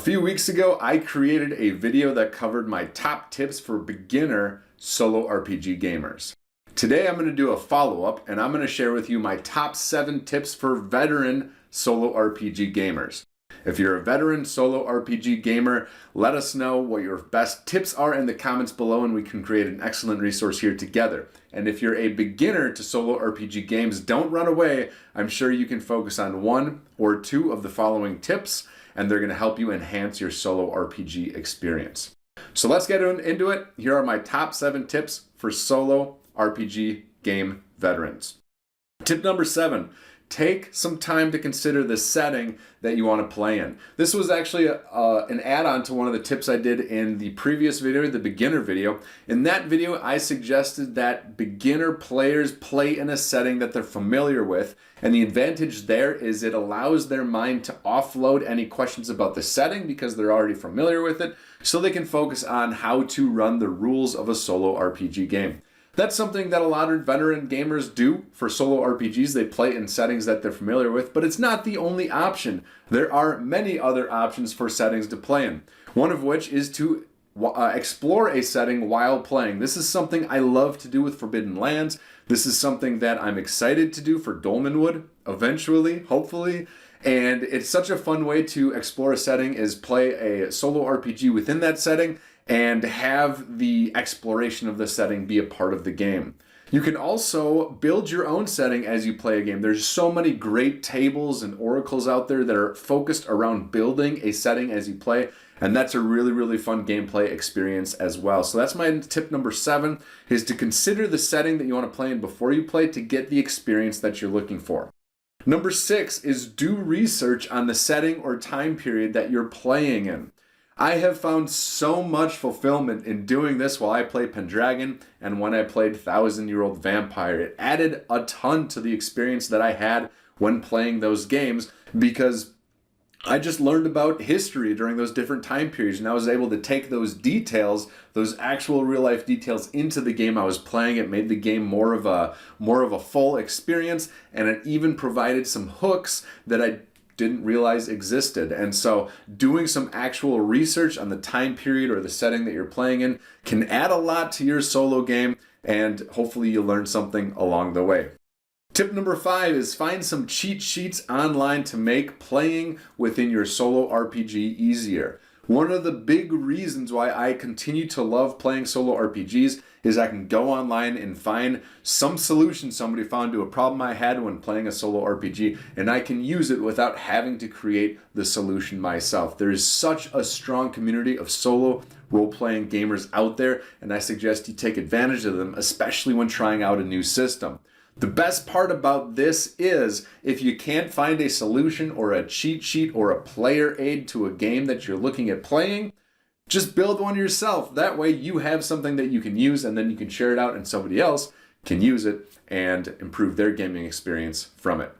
few weeks ago, I created a video that covered my top tips for beginner solo RPG gamers. Today, I'm going to do a follow-up, and I'm going to share with you my top 7 tips for veteran solo RPG gamers. If you're a veteran solo RPG gamer, let us know what your best tips are in the comments below, and we can create an excellent resource here together. And if you're a beginner to solo RPG games, don't run away. I'm sure you can focus on 1 or 2 of the following tips, and they're going to help you enhance your solo RPG experience. So let's get into it. Here are my top 7 tips for solo RPG game veterans. Tip number 7, take some time to consider the setting that you want to play in. This was actually an add-on to one of the tips I did in the previous video, the beginner video. In that video, I suggested that beginner players play in a setting that they're familiar with, and the advantage there is it allows their mind to offload any questions about the setting because they're already familiar with it, so they can focus on how to run the rules of a solo RPG game. That's something that a lot of veteran gamers do for solo RPGs. They play in settings that they're familiar with, but it's not the only option. There are many other options for settings to play in. One of which is to explore a setting while playing. This is something I love to do with Forbidden Lands. This is something that I'm excited to do for Dolmenwood eventually, hopefully. And it's such a fun way to explore a setting is play a solo RPG within that setting and have the exploration of the setting be a part of the game. You can also build your own setting as you play a game. There's so many great tables and oracles out there that are focused around building a setting as you play, and that's a really, really fun gameplay experience as well. So that's my tip number 7, is to consider the setting that you want to play in before you play to get the experience that you're looking for. Number 6 is do research on the setting or time period that you're playing in. I have found so much fulfillment in doing this while I play Pendragon and when I played Thousand Year Old Vampire. It added a ton to the experience that I had when playing those games because I just learned about history during those different time periods, and I was able to take those details, those actual real life details into the game I was playing. It made the game more of a full experience, and it even provided some hooks that I didn't realize existed. And so doing some actual research on the time period or the setting that you're playing in can add a lot to your solo game, and hopefully you learn something along the way. Tip number 5 is find some cheat sheets online to make playing within your solo RPG easier. One of the big reasons why I continue to love playing solo RPGs is I can go online and find some solution somebody found to a problem I had when playing a solo RPG, and I can use it without having to create the solution myself. There is such a strong community of solo role-playing gamers out there, and I suggest you take advantage of them, especially when trying out a new system. The best part about this is if you can't find a solution or a cheat sheet or a player aid to a game that you're looking at playing, just build one yourself. That way you have something that you can use, and then you can share it out and somebody else can use it and improve their gaming experience from it.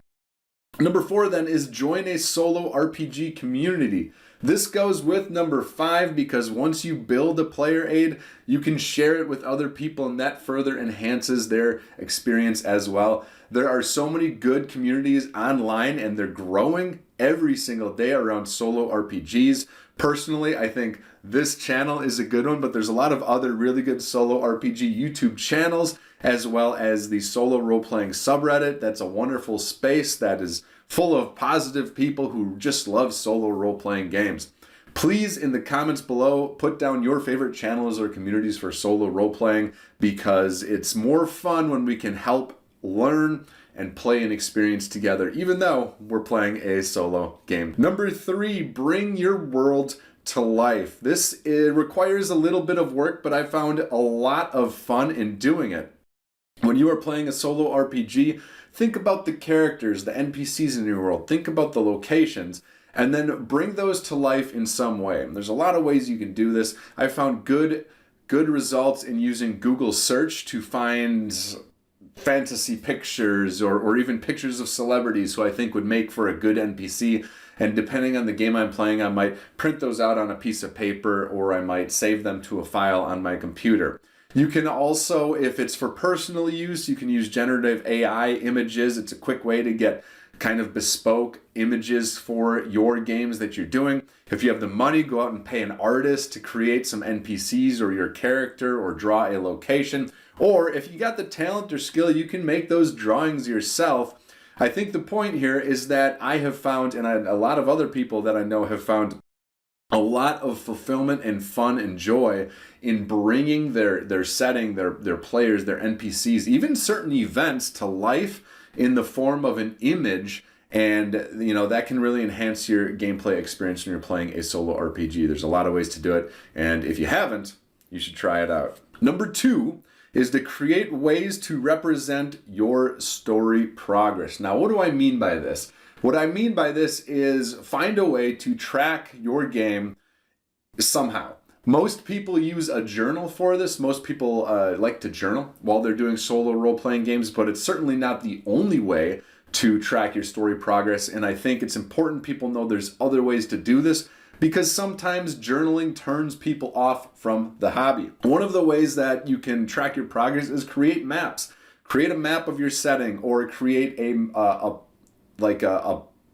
Number 4 then is join a solo RPG community. This goes with number 5 because once you build a player aid, you can share it with other people, and that further enhances their experience as well. There are so many good communities online, and they're growing every single day around solo RPGs. Personally, I think this channel is a good one, but there's a lot of other really good solo RPG YouTube channels, as well as the solo role-playing subreddit. That's a wonderful space that is full of positive people who just love solo role-playing games. Please, in the comments below, put down your favorite channels or communities for solo role-playing because it's more fun when we can help learn and play an experience together, even though we're playing a solo game. Number 3, bring your world to life. This requires a little bit of work, but I found a lot of fun in doing it. When you are playing a solo RPG, think about the characters, the NPCs in your world. Think about the locations, and then bring those to life in some way. And there's a lot of ways you can do this. I found good results in using Google search to find fantasy pictures or even pictures of celebrities who I think would make for a good NPC. And depending on the game I'm playing, I might print those out on a piece of paper, or I might save them to a file on my computer. You can also, if it's for personal use, you can use generative AI images. It's a quick way to get kind of bespoke images for your games that you're doing. If you have the money, go out and pay an artist to create some NPCs or your character or draw a location. Or if you got the talent or skill, you can make those drawings yourself. I think the point here is that I have found, and a lot of other people that I know have found, a lot of fulfillment and fun and joy in bringing their setting, their players, their NPCs, even certain events to life in the form of an image. And that can really enhance your gameplay experience when you're playing a solo RPG. There's a lot of ways to do it, and if you haven't, you should try it out. Number 2 is to create ways to represent your story progress. Now, what do I mean by this? What I mean by this is find a way to track your game somehow. Most people use a journal for this. Most people like to journal while they're doing solo role-playing games, but it's certainly not the only way to track your story progress. And I think it's important people know there's other ways to do this, because sometimes journaling turns people off from the hobby. One of the ways that you can track your progress is create maps. Create a map of your setting, or create a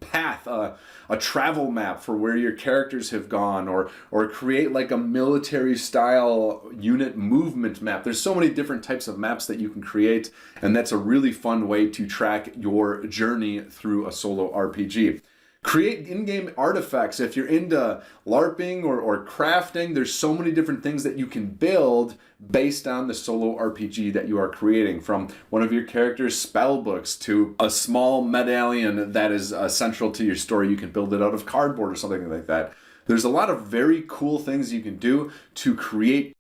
path, a travel map for where your characters have gone, or create like a military style unit movement map. There's so many different types of maps that you can create, and that's a really fun way to track your journey through a solo RPG. Create in-game artifacts. If you're into LARPing or crafting, there's so many different things that you can build based on the solo RPG that you are creating. From one of your character's spell books to a small medallion that is central to your story. You can build it out of cardboard or something like that. There's a lot of very cool things you can do to create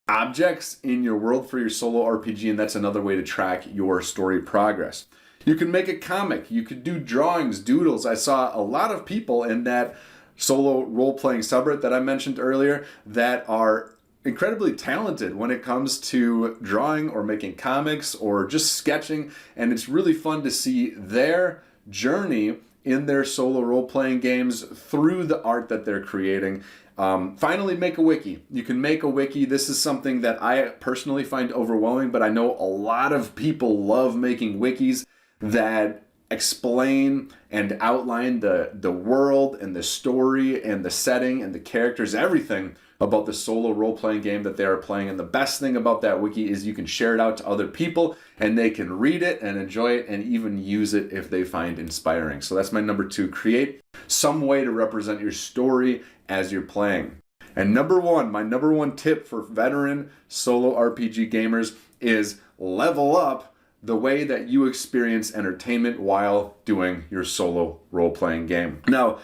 objects in your world for your solo RPG, and that's another way to track your story progress. You can make a comic. You could do drawings, doodles. I saw a lot of people in that solo role-playing subreddit that I mentioned earlier that are incredibly talented when it comes to drawing or making comics or just sketching. And it's really fun to see their journey in their solo role-playing games through the art that they're creating. Finally, make a wiki. You can make a wiki. This is something that I personally find overwhelming, but I know a lot of people love making wikis that explain and outline the world and the story and the setting and the characters, everything about the solo role-playing game that they are playing. And the best thing about that wiki is you can share it out to other people and they can read it and enjoy it and even use it if they find inspiring. So that's my number 2. Create some way to represent your story as you're playing. And my number one tip for veteran solo RPG gamers is level up the way that you experience entertainment while doing your solo role-playing game. Now,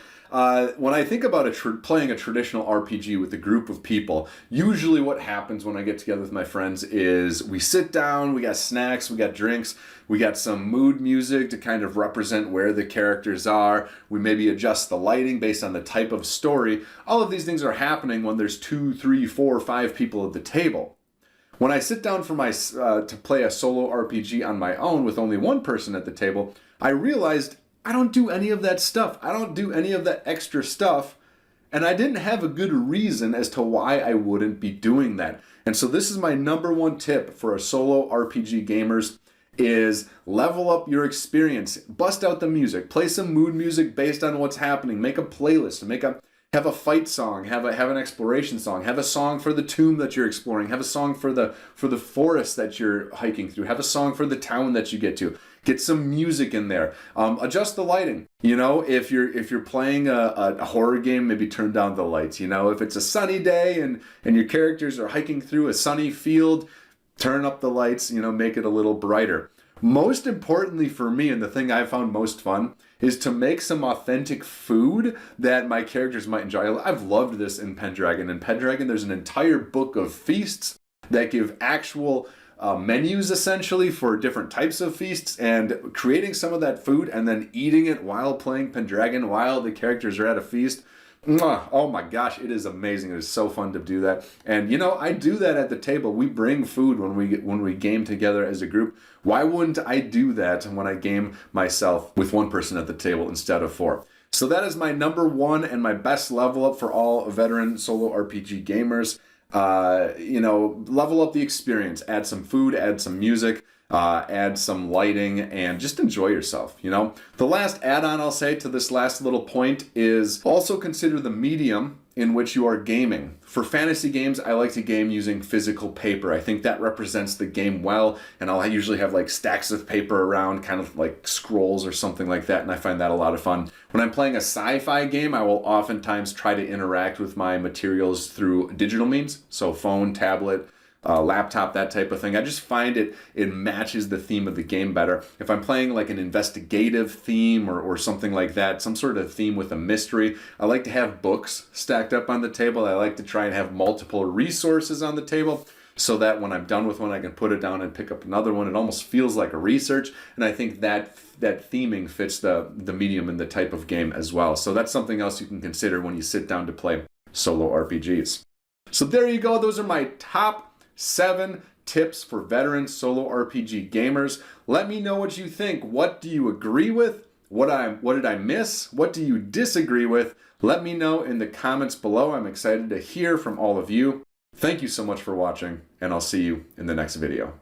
when I think about playing a traditional RPG with a group of people, usually what happens when I get together with my friends is we sit down, we got snacks, we got drinks, we got some mood music to kind of represent where the characters are. We maybe adjust the lighting based on the type of story. All of these things are happening when there's 2, 3, 4, 5 people at the table. When I sit down for to play a solo RPG on my own with only one person at the table, I realized I don't do any of that stuff. I don't do any of that extra stuff, and I didn't have a good reason as to why I wouldn't be doing that. And so this is my number one tip for a solo RPG gamers is level up your experience. Bust out the music. Play some mood music based on what's happening. Make a playlist. Have a fight song, have an exploration song, have a song for the tomb that you're exploring, have a song for the forest that you're hiking through, have a song for the town that you get to. Get some music in there. Adjust the lighting. If you're playing a horror game, maybe turn down the lights. If it's a sunny day and your characters are hiking through a sunny field, turn up the lights, make it a little brighter. Most importantly for me, and the thing I found most fun, is to make some authentic food that my characters might enjoy. I've loved this in Pendragon. In Pendragon, there's an entire book of feasts that give actual menus essentially for different types of feasts, and creating some of that food and then eating it while playing Pendragon while the characters are at a feast. Oh my gosh, it is amazing. It is so fun to do that. And I do that at the table. We bring food when we game together as a group. Why wouldn't I do that when I game myself with one person at the table instead of 4? So that is my number 1 and my best level up for all veteran solo RPG gamers. Level up the experience. Add some food, add some music. add some lighting, and just enjoy yourself, you know? The last add-on I'll say to this last little point is also consider the medium in which you are gaming. For fantasy games, I like to game using physical paper. I think that represents the game well, and I'll usually have like stacks of paper around, kind of like scrolls or something like that, and I find that a lot of fun. When I'm playing a sci-fi game, I will oftentimes try to interact with my materials through digital means, so phone, tablet, laptop, that type of thing. I just find it matches the theme of the game better. If I'm playing like an investigative theme or something like that, some sort of theme with a mystery, I like to have books stacked up on the table. I like to try and have multiple resources on the table so that when I'm done with one, I can put it down and pick up another one. It almost feels like a research, and I think that theming fits the medium and the type of game as well. So that's something else you can consider when you sit down to play solo RPGs. So there you go. Those are my top 7 tips for veteran solo RPG gamers. Let me know what you think. What do you agree with? What did I miss? What do you disagree with? Let me know in the comments below. I'm excited to hear from all of you. Thank you so much for watching, and I'll see you in the next video.